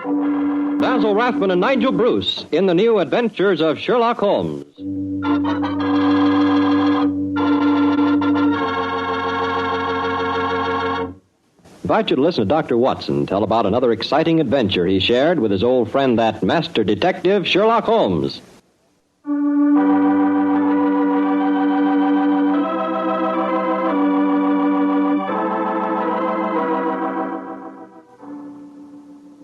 Basil Rathbone and Nigel Bruce in the new adventures of Sherlock Holmes. I invite you to listen to Dr. Watson tell about another exciting adventure he shared with his old friend, that master detective, Sherlock Holmes.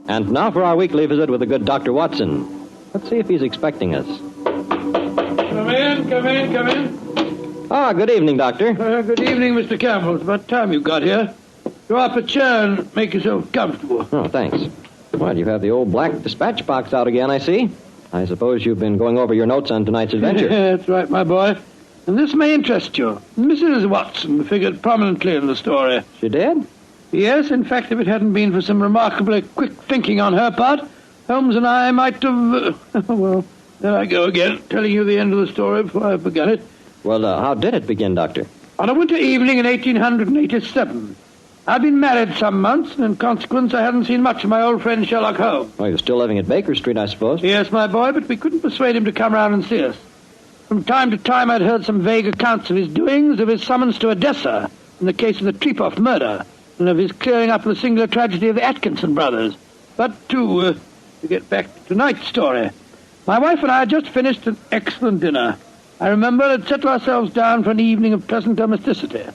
And now for our weekly visit with the good Dr. Watson. Let's see if he's expecting us. Come in. Ah, good evening, Doctor. Good evening, Mr. Campbell. It's about time you got here. Draw up a chair and make yourself comfortable. Oh, thanks. Well, you have the old black dispatch box out again, I see. I suppose you've been going over your notes on tonight's adventure. That's right, my boy. And this may interest you. Mrs. Watson figured prominently in the story. She did? Yes, in fact, if it hadn't been for some remarkably quick thinking on her part, Holmes and I might have... well, there I go again, telling you the end of the story before I began it. Well, how did it begin, Doctor? On a winter evening in 1887. I'd been married some months, and in consequence I hadn't seen much of my old friend Sherlock Holmes. Oh, you're still living at Baker Street, I suppose? Yes, my boy, but we couldn't persuade him to come round and see us. From time to time I'd heard some vague accounts of his doings, of his summons to Odessa in the case of the Trepoff murder, and of his clearing up the singular tragedy of the Atkinson brothers. But to get back to tonight's story, my wife and I had just finished an excellent dinner. I remember had settled ourselves down for an evening of pleasant domesticity.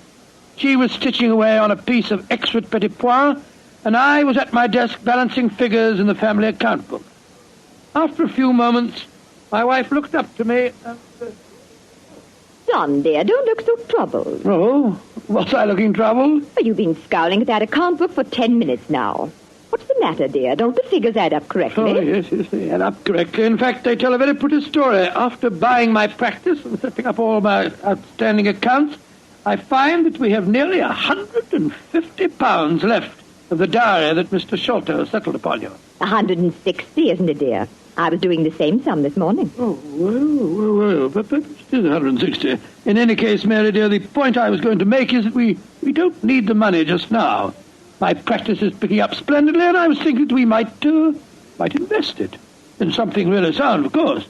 She was stitching away on a piece of exquisite petit pois, and I was at my desk balancing figures in the family account book. After a few moments, my wife looked up to me and... John, dear, don't look so troubled. Oh, was I looking troubled? Well, you've been scowling at that account book for 10 minutes now. What's the matter, dear? Don't the figures add up correctly? Oh, yes, they add up correctly. In fact, they tell a very pretty story. After buying my practice and setting up all my outstanding accounts, I find that we have nearly £150 left of the diary that Mr. Sholto settled upon you. 160, isn't it, dear? I was doing the same sum this morning. Oh, well, but still 160. In any case, Mary dear, the point I was going to make is that we don't need the money just now. My practice is picking up splendidly, and I was thinking that we might invest it in something really sound, of course.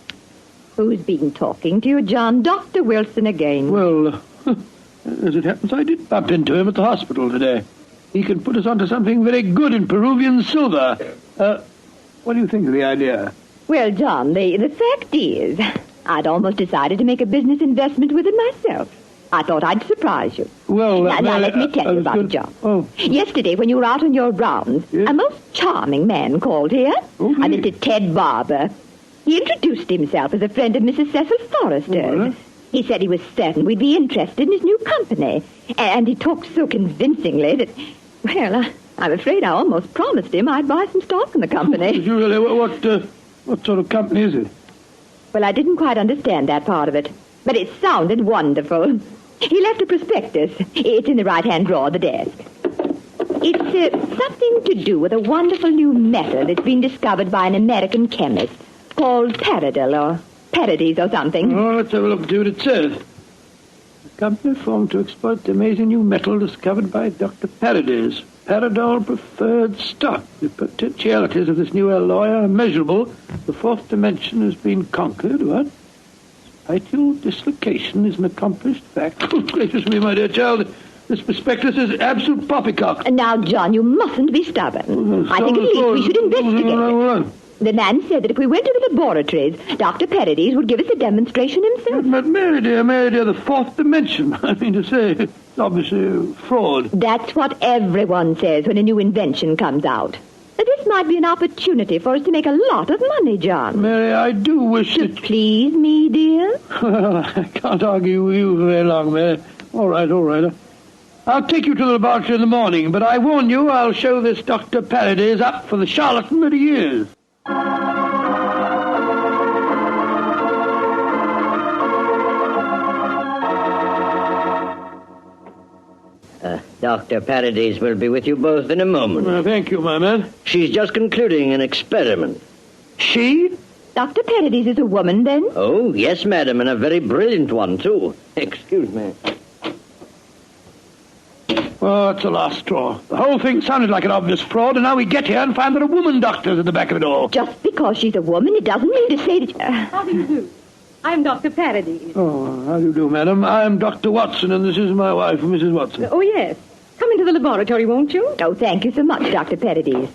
Who's been talking to you, John? Dr. Wilson again. Well, as it happens, I did bump into him at the hospital today. He can put us onto something very good in Peruvian silver. What do you think of the idea? Well, John, the fact is, I'd almost decided to make a business investment with it myself. I thought I'd surprise you. Well, now let me tell you about it, John. Oh. Yesterday, when you were out on your rounds, yes, a most charming man called here. Okay. A Mr. Ted Barber. He introduced himself as a friend of Mrs. Cecil Forrester's. Well, he said he was certain we'd be interested in his new company. And he talked so convincingly that, well, I'm afraid I almost promised him I'd buy some stock in the company. Did you really? What sort of company is it? Well, I didn't quite understand that part of it, but it sounded wonderful. He left a prospectus. It's in the right-hand drawer of the desk. It's something to do with a wonderful new metal that's been discovered by an American chemist called Paradol or Paradis or something. Oh, let's have a look and see what it says. A company formed to exploit the amazing new metal discovered by Dr. Paradis. Paradol preferred stock. The potentialities of this new alloy are immeasurable. The fourth dimension has been conquered. What? Spital dislocation is an accomplished fact. Oh, gracious me, my dear child. This prospectus is absolute poppycock. And now, John, you mustn't be stubborn. I think at least we should investigate it. The man said that if we went to the laboratories, Dr. Paradis would give us a demonstration himself. But Mary dear, the fourth dimension. I mean to say, it's obviously fraud. That's what everyone says when a new invention comes out. This might be an opportunity for us to make a lot of money, John. Mary, I do wish to please me, dear. Well, I can't argue with you for very long, Mary. All right. I'll take you to the laboratory in the morning, but I warn you, I'll show this Dr. Paradis up for the charlatan that he is. Dr. Paradis will be with you both in a moment. Thank you, my man. She's just concluding an experiment. She? Dr. Paradis is a woman, then? Oh, yes, madam, and a very brilliant one, too. Excuse me. Oh, it's the last straw. The whole thing sounded like an obvious fraud, and now we get here and find that a woman doctor's at the back of it all. Just because she's a woman, it doesn't mean to say that... How do you do? I'm Dr. Paradol. Oh, how do you do, madam? I'm Dr. Watson, and this is my wife, Mrs. Watson. Oh, yes. Come into the laboratory, won't you? Oh, thank you so much, Dr. Paradol.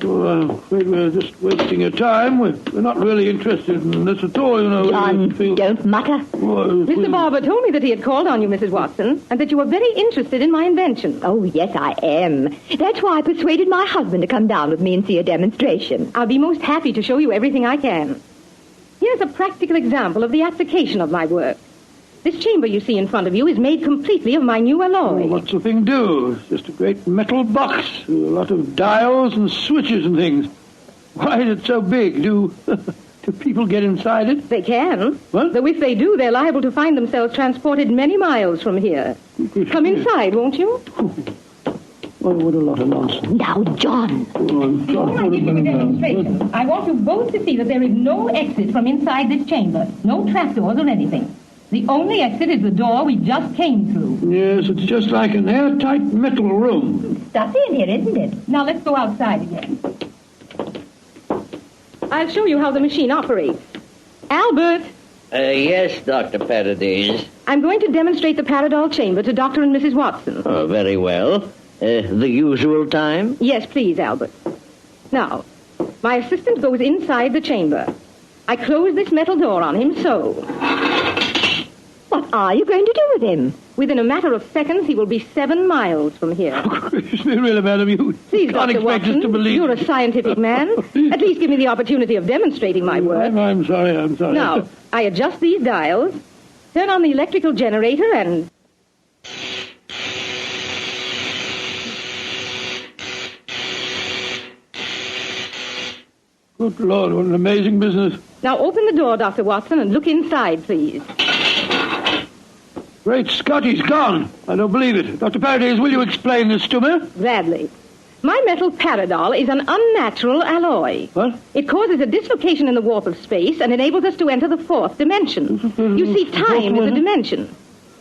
Oh, I'm afraid we're just wasting your time. We're not really interested in this at all, you know. John, don't mutter. Mr. Barber told me that he had called on you, Mrs. Watson, and that you were very interested in my invention. Oh, yes, I am. That's why I persuaded my husband to come down with me and see a demonstration. I'll be most happy to show you everything I can. Here's a practical example of the application of my work. This chamber you see in front of you is made completely of my new alloy. Oh, what's the thing do? It's just a great metal box with a lot of dials and switches and things. Why is it so big? Do people get inside it? They can. What? Though if they do, they're liable to find themselves transported many miles from here. Come inside, won't you? Oh, what a lot of nonsense. Now, John. Before I give you a demonstration, I want you both to see that there is no exit from inside this chamber. No trapdoors or anything. The only exit is the door we just came through. Yes, it's just like an airtight metal room. Stuffy in here, isn't it? Now let's go outside again. I'll show you how the machine operates. Albert, Yes, Dr. Paradol. I'm going to demonstrate the Paradol chamber to Dr. and Mrs. Watson. Oh, very well. The usual time? Yes, please, Albert. Now, my assistant goes inside the chamber. I close this metal door on him, so. What are you going to do with him? Within a matter of seconds, he will be 7 miles from here. Oh, gracious me, really, madam, you Please, can't Dr. expect Watson, us to believe. you're a scientific man. At least give me the opportunity of demonstrating my work. I'm sorry. Now, I adjust these dials, turn on the electrical generator, and... Good Lord, what an amazing business. Now open the door, Dr. Watson, and look inside, please. Great Scott, he's gone. I don't believe it. Dr. Paradol, will you explain this to me? Gladly. My metal Paradol is an unnatural alloy. What? It causes a dislocation in the warp of space and enables us to enter the 4th dimension. You see, time is a dimension.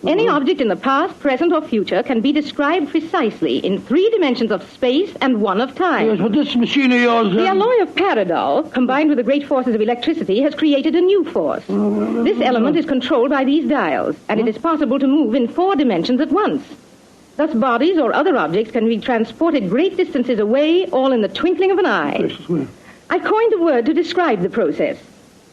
Any object in the past, present, or future can be described precisely in 3 dimensions of space and 1 of time. Yes, but this machine of yours... The alloy of Paradol, combined with the great forces of electricity, has created a new force. This element is controlled by these dials, and it is possible to move in 4 dimensions at once. Thus, bodies or other objects can be transported great distances away, all in the twinkling of an eye. Gracious me. I coined a word to describe the process.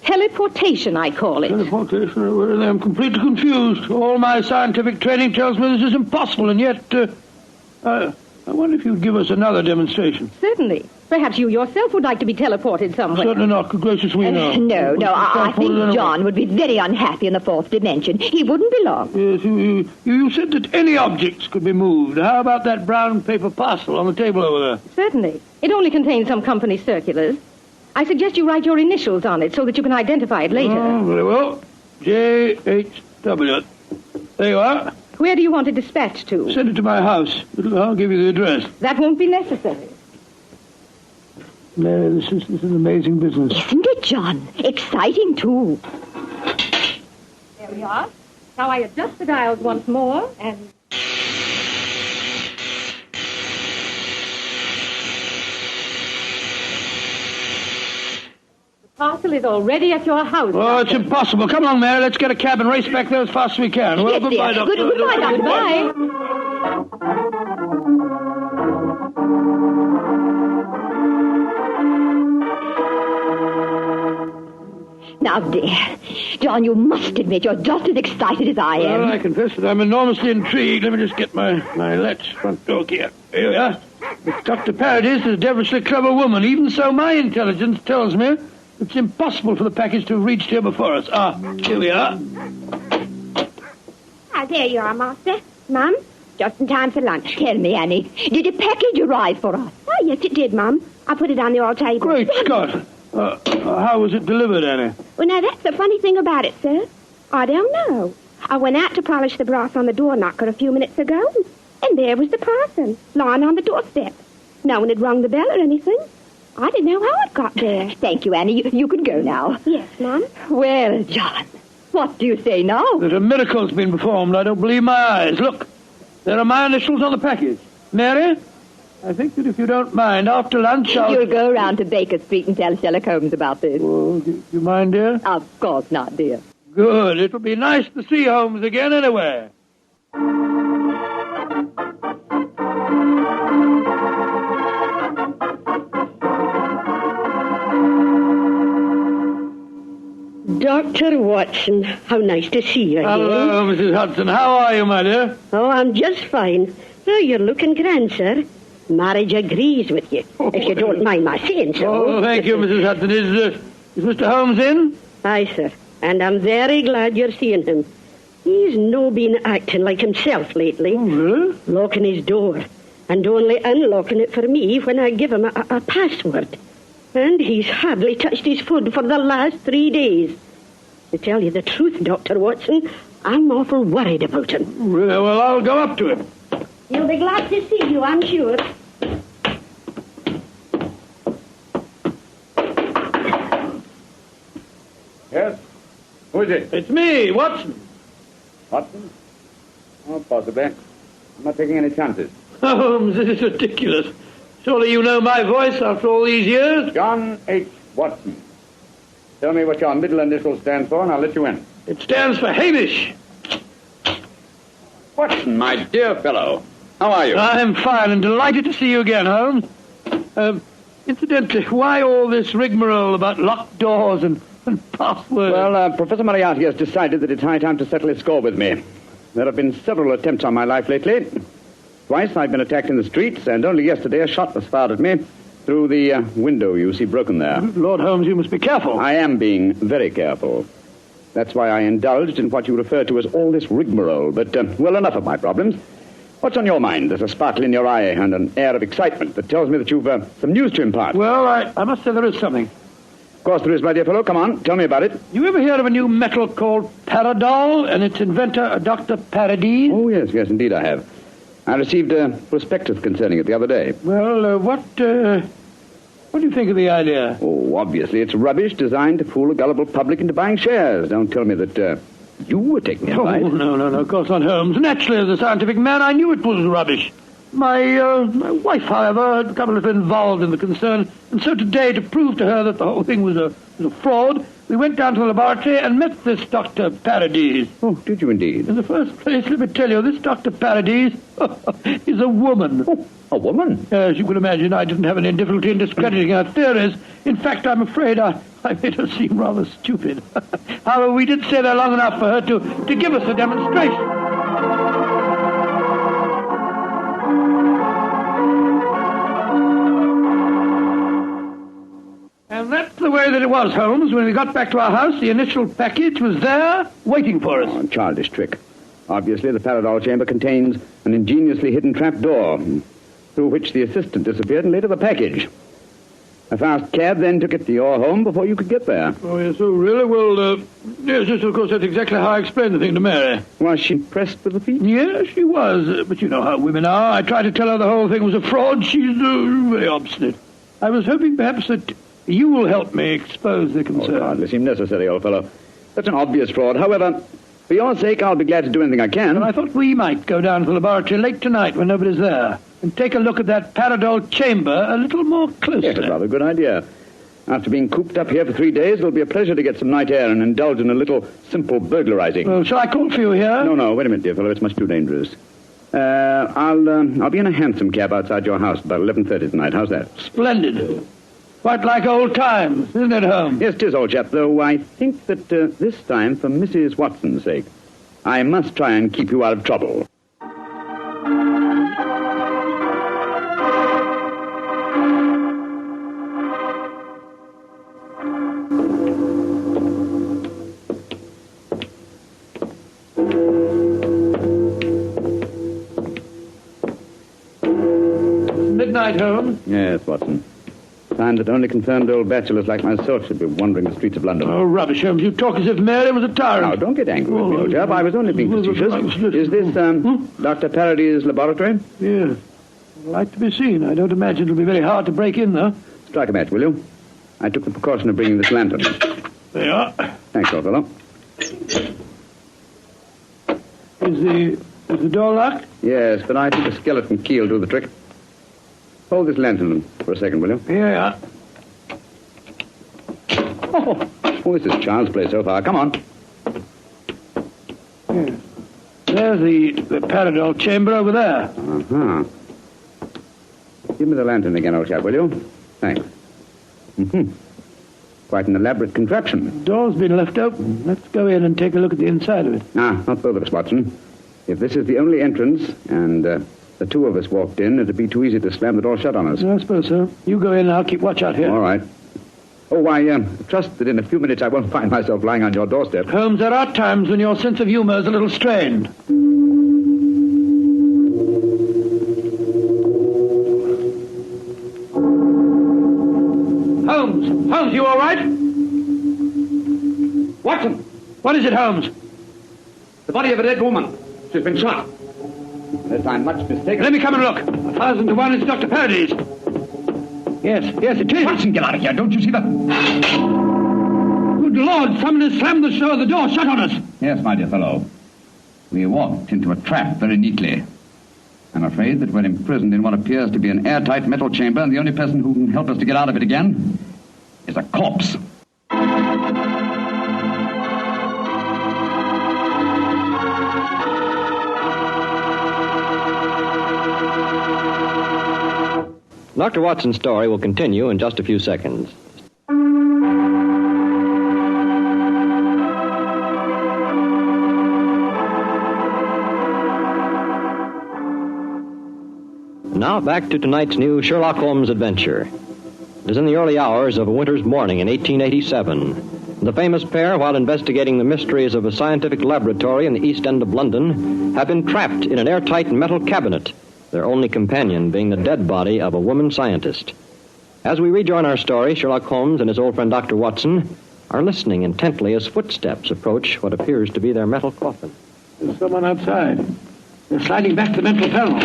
Teleportation, I call it. Teleportation? Well, I'm completely confused. All my scientific training tells me this is impossible, and yet... I wonder if you'd give us another demonstration. Certainly. Perhaps you yourself would like to be teleported somewhere. Certainly not. Good gracious me, no. No, I think John would be very unhappy in the 4th dimension. He wouldn't belong. Yes, you said that any objects could be moved. How about that brown paper parcel on the table over there? Certainly. It only contains some company circulars. I suggest you write your initials on it so that you can identify it later. Oh, very well. J.H.W. There you are. Where do you want it dispatched to? Send it to my house. I'll give you the address. That won't be necessary. No, this is an amazing business. Isn't it, John? Exciting, too. There we are. Now I adjust the dials once more, and... the parcel is already at your house. Oh, it's impossible. Come along, Mary. Let's get a cab and race back there as fast as we can. Well, Yes, goodbye, dear. Doctor. Goodbye, Doctor. Goodbye. Now, dear, John, you must admit you're just as excited as I am. Well, I confess that I'm enormously intrigued. Let me just get my latch front door here. Here we are. But Dr. Paradis is a devilishly clever woman. Even so, my intelligence tells me it's impossible for the package to have reached here before us. Here we are. There you are, Master. Mum, just in time for lunch. Tell me, Annie, did a package arrive for us? Oh, yes, it did, Mum. I put it on the old table. Great Scott. How was it delivered, Annie? Well, now, that's the funny thing about it, sir. I don't know. I went out to polish the brass on the door knocker a few minutes ago, and there was the parcel, lying on the doorstep. No one had rung the bell or anything. I didn't know how it got there. Thank you, Annie. You can go now. Yes, Mum. Well, John, what do you say now? That a miracle's been performed. I don't believe my eyes. Look, There are my initials on the package. Mary, I think that if you don't mind, after lunch I'll... You'll go round to Baker Street and tell Sherlock Holmes about this. Oh, do you mind, dear? Of course not, dear. Good. It'll be nice to see Holmes again anyway. Dr. Watson, how nice to see you again. Hello, Mrs. Hudson. How are you, my dear? Oh, I'm just fine. Oh, you're looking grand, sir. Marriage agrees with you, if you don't mind my saying so. Oh, thank you, Mrs. Hudson. Is Mr. Holmes in? Aye, sir. And I'm very glad you're seeing him. He's no been acting like himself lately. Oh, really? Locking his door and only unlocking it for me when I give him a password. And he's hardly touched his food for the last 3 days. To tell you the truth, Dr. Watson, I'm awful worried about him. Really? Well, I'll go up to him. He'll be glad to see you, I'm sure. Yes? Who is it? It's me, Watson. Watson? Oh, possibly. I'm not taking any chances. Holmes, this is ridiculous. Surely you know my voice after all these years? John H. Watson. Tell me what your middle initial stands for, and I'll let you in. It stands for Hamish. Watson, my dear fellow. How are you? I'm fine and delighted to see you again, Holmes. Incidentally, why all this rigmarole about locked doors and passwords? Well, Professor Moriarty has decided that it's high time to settle his score with me. There have been several attempts on my life lately. Twice I've been attacked in the streets, and only yesterday a shot was fired at me through the window you see broken there. Lord Holmes, you must be careful. I am being very careful. That's why I indulged in what you refer to as all this rigmarole. But, well, enough of my problems. What's on your mind? There's a sparkle in your eye and an air of excitement that tells me that you've some news to impart. Well, I must say there is something. Of course there is, my dear fellow. Come on, tell me about it. You ever hear of a new metal called Paradol and its inventor, Dr. Paradis? Oh, yes, indeed I have. I received a prospectus concerning it the other day. Well, what do you think of the idea? Oh, obviously it's rubbish designed to fool a gullible public into buying shares. Don't tell me that you were taking advice. Oh, no, of course not, Holmes. Naturally, as a scientific man, I knew it was rubbish. My wife, however, had become a little involved in the concern, and so today, to prove to her that the whole thing was a fraud, we went down to the laboratory and met this Dr. Paradis. Oh, did you indeed? In the first place, let me tell you, this Dr. Paradis is a woman. Oh, a woman? As you can imagine, I didn't have any difficulty in discrediting her theories. In fact, I'm afraid I made her seem rather stupid. However, we did stay there long enough for her to give us a demonstration. And that's the way that it was, Holmes. When we got back to our house, the initial package was there, waiting for us. Oh, childish trick. Obviously, the Paradol chamber contains an ingeniously hidden trap door, through which the assistant disappeared and later the package. A fast cab then took it to your home before you could get there. Oh, yes, oh, really? Well, yes, of course, that's exactly how I explained the thing to Mary. Was she impressed with the feat? Yes, she was. But you know how women are. I tried to tell her the whole thing was a fraud. She's very obstinate. I was hoping perhaps that you will help me expose the concern. Oh, hardly seem necessary, old fellow. That's an obvious fraud. However, for your sake, I'll be glad to do anything I can. Well, I thought we might go down to the laboratory late tonight when nobody's there and take a look at that Paradol chamber a little more closely. Yes, rather a good idea. After being cooped up here for 3 days, it'll be a pleasure to get some night air and indulge in a little simple burglarizing. Well, shall I call for you here? No, wait a minute, dear fellow. It's much too dangerous. I'll be in a hansom cab outside your house about 11:30 tonight. How's that? Splendid. Quite like old times, isn't it, Holmes? Yes, 'tis, old chap, though I think that this time, for Mrs. Watson's sake, I must try and keep you out of trouble. Midnight, Holmes. Yes, Watson. Time that only concerned old bachelors like myself should be wandering the streets of London. Oh, rubbish, Holmes. You talk as if Mary was a tyrant. Now, don't get angry with me, old chap. I was only being facetious. Is this, Dr. Paradis' laboratory? Yes. I'd like to be seen. I don't imagine it'll be very hard to break in, though. Strike a match, will you? I took the precaution of bringing this lantern. There you are. Thanks, old fellow. Is the Is the door locked? Yes, but I think a skeleton key will do the trick. Hold this lantern for a second, will you? Here you are. Oh, this is child's play so far. Come on. Yes. There's the Paradol chamber over there. Uh-huh. Give me the lantern again, old chap, will you? Thanks. Mm-hmm. Quite an elaborate contraption. The door's been left open. Let's go in and take a look at the inside of it. Not both of us, Watson. If this is the only entrance, and the two of us walked in, it'd be too easy to slam the door shut on us. I suppose so. You go in and I'll keep watch out here. All right. Oh, I trust that in a few minutes I won't find myself lying on your doorstep. Holmes, there are times when your sense of humor is a little strained. Holmes, you all right? Watson! What is it, Holmes? The body of a dead woman. She's been shot. Unless I'm much mistaken. Let me come and look. 1,000 to 1 is Dr. Paradis. Yes, it is. Watson, get out of here. Don't you see that? Good Lord, someone has slammed the door shut on us. Yes, my dear fellow. We walked into a trap very neatly. I'm afraid that we're imprisoned in what appears to be an airtight metal chamber, and the only person who can help us to get out of it again is a corpse. Dr. Watson's story will continue in just a few seconds. Now back to tonight's new Sherlock Holmes adventure. It is in the early hours of a winter's morning in 1887. The famous pair, while investigating the mysteries of a scientific laboratory in the East End of London, have been trapped in an airtight metal cabinet, their only companion being the dead body of a woman scientist. As we rejoin our story, Sherlock Holmes and his old friend Dr. Watson are listening intently as footsteps approach what appears to be their metal coffin. There's someone outside. They're sliding back the metal panel.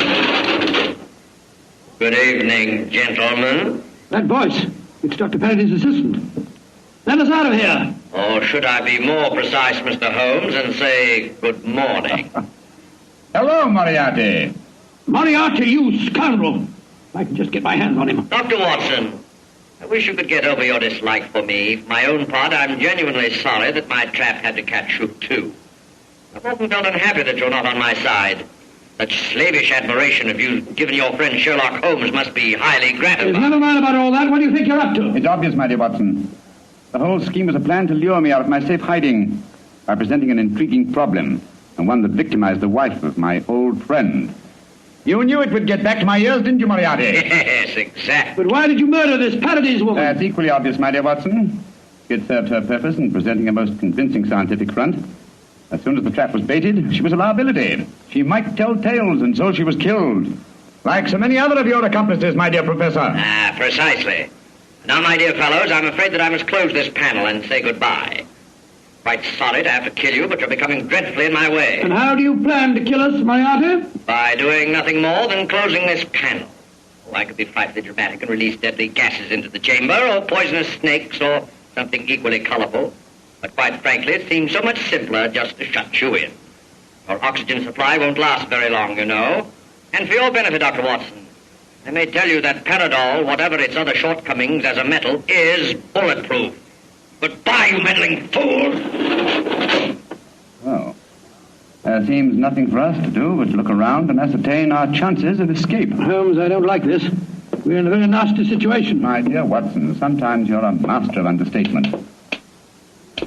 Good evening, gentlemen. That voice, it's Dr. Paradis' assistant. Let us out of here. Or should I be more precise, Mr. Holmes, and say good morning? Hello, Moriarty. Moriarty, you scoundrel. If I can just get my hands on him. Dr. Watson, I wish you could get over your dislike for me. For my own part, I'm genuinely sorry that my trap had to catch you, too. I've often felt unhappy that you're not on my side. Such slavish admiration of you given your friend Sherlock Holmes must be highly gratifying. Never mind about all that. What do you think you're up to? It's obvious, my dear Watson. The whole scheme was a plan to lure me out of my safe hiding by presenting an intriguing problem, and one that victimized the wife of my old friend. You knew it would get back to my ears, didn't you, Moriarty? Yes, exactly. But why did you murder this Paradis woman? That's equally obvious, my dear Watson. It served her purpose in presenting a most convincing scientific front. As soon as the trap was baited, she was a liability. She might tell tales, and so she was killed. Like so many other of your accomplices, my dear Professor. Ah, precisely. Now, my dear fellows, I'm afraid that I must close this panel and say goodbye. Quite sorry to have to kill you, but you're becoming dreadfully in my way. And how do you plan to kill us, Moriarty? By doing nothing more than closing this panel. Oh, I could be frightfully dramatic and release deadly gases into the chamber, or poisonous snakes, or something equally colorful. But quite frankly, it seems so much simpler just to shut you in. Your oxygen supply won't last very long, you know. And for your benefit, Dr. Watson, I may tell you that Paradol, whatever its other shortcomings as a metal, is bulletproof. Goodbye, you meddling fools! Well, there seems nothing for us to do but look around and ascertain our chances of escape. Holmes, I don't like this. We're in a very nasty situation. My dear Watson, sometimes you're a master of understatement.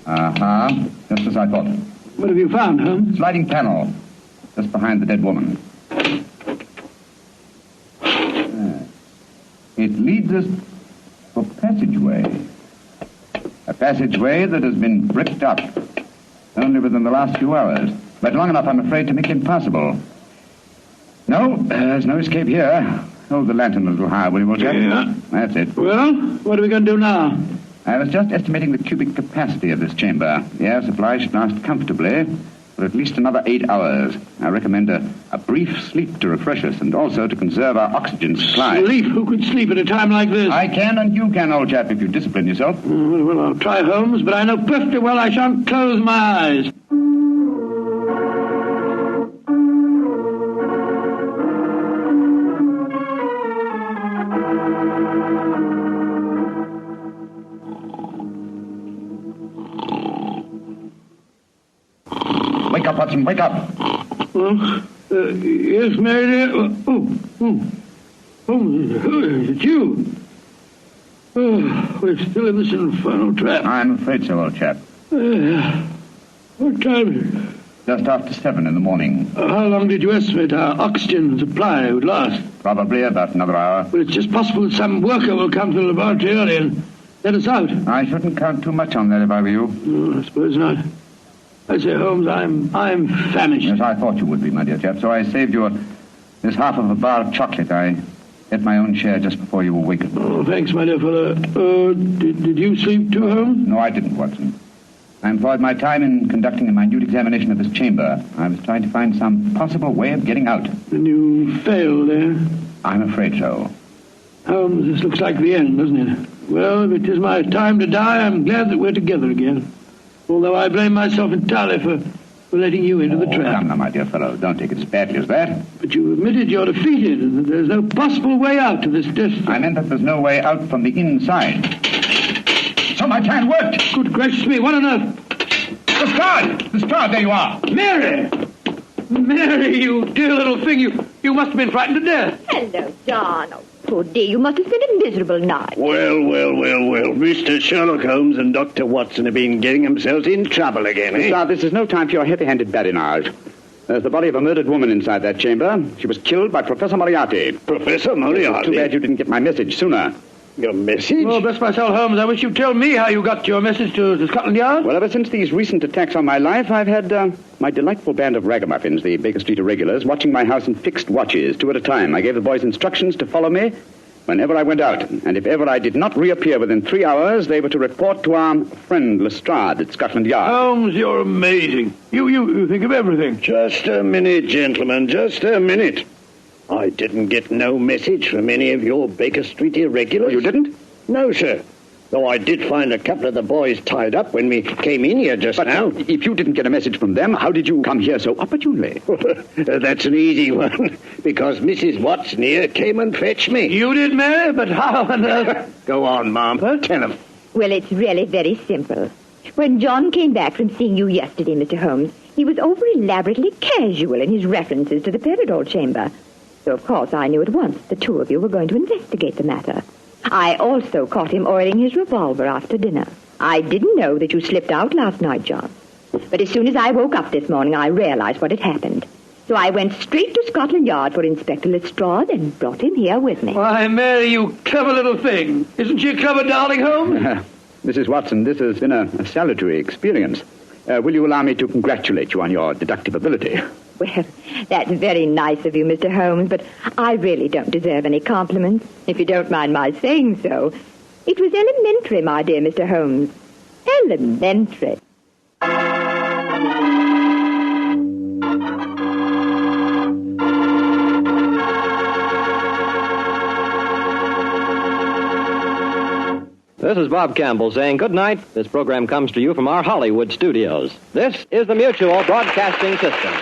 Aha, just as I thought. What have you found, Holmes? Sliding panel, just behind the dead woman. It leads us to a passageway. A passageway that has been bricked up only within the last few hours. But long enough, I'm afraid, to make it impossible. No, there's no escape here. Hold the lantern a little higher, will you, Walter? Yeah. That's it. Well, what are we going to do now? I was just estimating the cubic capacity of this chamber. The air supply should last comfortably for at least another 8 hours. I recommend a brief sleep to refresh us and also to conserve our oxygen supply. Sleep? Who could sleep at a time like this? I can and you can, old chap, if you discipline yourself. Well, I'll try, Holmes, but I know perfectly well I shan't close my eyes. Wake up, Watson, wake up. Yes, Mary dear. It's you. We're still in this infernal trap. I'm afraid so, old chap. What time is it? Just after 7 in the morning. How long did you estimate our oxygen supply would last? Probably about another hour. Well, it's just possible that some worker will come to the laboratory early and let us out. I shouldn't count too much on that if I were you. I suppose not. I say, Holmes, I'm famished. Yes, I thought you would be, my dear chap, so I saved you this half of a bar of chocolate. I ate my own share just before you awakened. Oh, thanks, my dear fellow. Did you sleep too, Holmes? No, I didn't, Watson. I employed my time in conducting a minute examination of this chamber. I was trying to find some possible way of getting out. And you failed, eh? I'm afraid so. Holmes, this looks like the end, doesn't it? Well, if it is my time to die, I'm glad that we're together again. Although I blame myself entirely for letting you into the trap. Come now, my dear fellow. Don't take it as badly as that. But you admitted you're defeated and that there's no possible way out of this destiny. I meant that there's no way out from the inside. So my plan worked. Good gracious me, what on earth? The guard, there you are. Mary! Mary, you dear little thing, you must have been frightened to death. Hello, John. Oh, poor dear, you must have spent a miserable night. Well. Mr. Sherlock Holmes and Dr. Watson have been getting themselves in trouble again, eh? Sir, this is no time for your heavy-handed badinage. There's the body of a murdered woman inside that chamber. She was killed by Professor Moriarty. Professor Moriarty? It's too bad you didn't get my message sooner. Your message? Oh, bless my soul, Holmes, I wish you'd tell me how you got your message to Scotland Yard. Well, ever since these recent attacks on my life, I've had my delightful band of ragamuffins, the Baker Street Irregulars, watching my house in fixed watches, 2 at a time. I gave the boys instructions to follow me whenever I went out. And if ever I did not reappear within 3 hours, they were to report to our friend Lestrade at Scotland Yard. Holmes, you're amazing. You think of everything. Just a minute, gentlemen, just a minute. I didn't get no message from any of your Baker Street irregulars. Oh, you didn't? No, sir. Though I did find a couple of the boys tied up when we came in here just now. If you didn't get a message from them, how did you come here so opportunely? That's an easy one. Because Mrs. Watson here came and fetched me. You did, Mary? But how on earth? Go on, Mom. Tell him. Well, it's really very simple. When John came back from seeing you yesterday, Mr. Holmes, he was over-elaborately casual in his references to the Paradol chamber. So, of course, I knew at once the two of you were going to investigate the matter. I also caught him oiling his revolver after dinner. I didn't know that you slipped out last night, John. But as soon as I woke up this morning, I realized what had happened. So I went straight to Scotland Yard for Inspector Lestrade and brought him here with me. Why, Mary, you clever little thing. Isn't she a clever darling, Holmes? Mrs. Watson, this has been a salutary experience. Will you allow me to congratulate you on your deductive ability? Well, that's very nice of you, Mr. Holmes, but I really don't deserve any compliments, if you don't mind my saying so. It was elementary, my dear Mr. Holmes. Elementary. This is Bob Campbell saying good night. This program comes to you from our Hollywood studios. This is the Mutual Broadcasting System.